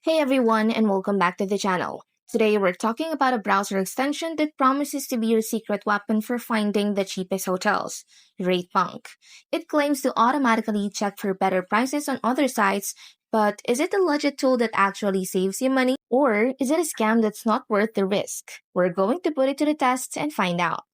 Hey everyone, and welcome back to the channel. Today we're talking about a browser extension that promises to be your secret weapon for finding the cheapest hotels, RatePunk. It claims to automatically check for better prices on other sites, but is it a legit tool that actually saves you money? Or is it a scam that's not worth the risk? We're going to put it to the test and find out.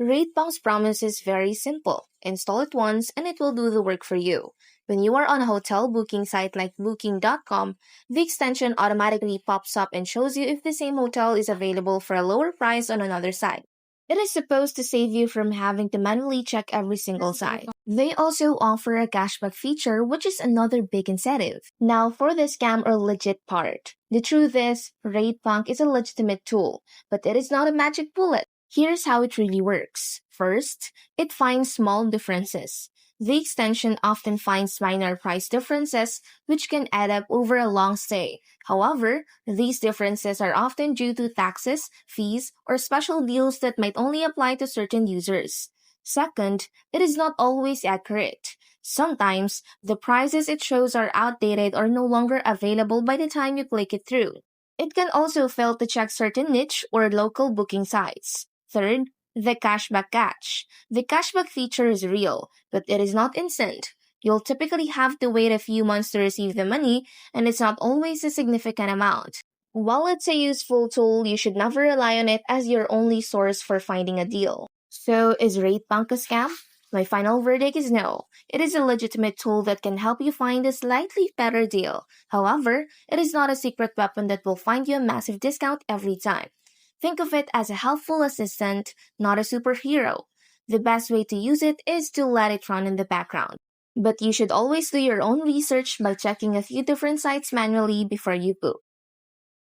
RatePunk's promise is very simple. Install it once and it will do the work for you. When you are on a hotel booking site like Booking.com, the extension automatically pops up and shows you if the same hotel is available for a lower price on another site. It is supposed to save you from having to manually check every single site. They also offer a cashback feature, which is another big incentive. Now, for the scam or legit part. The truth is, RatePunk is a legitimate tool, but it is not a magic bullet. Here's how it really works. First, it finds small differences. The extension often finds minor price differences, which can add up over a long stay. However, these differences are often due to taxes, fees, or special deals that might only apply to certain users. Second, it is not always accurate. Sometimes, the prices it shows are outdated or no longer available by the time you click it through. It can also fail to check certain niche or local booking sites. Third, the cashback catch. The cashback feature is real, but it is not instant. You'll typically have to wait a few months to receive the money, and it's not always a significant amount. While it's a useful tool, you should never rely on it as your only source for finding a deal. So, is RatePunk a scam? My final verdict is no. It is a legitimate tool that can help you find a slightly better deal. However, it is not a secret weapon that will find you a massive discount every time. Think of it as a helpful assistant, not a superhero. The best way to use it is to let it run in the background. But you should always do your own research by checking a few different sites manually before you book.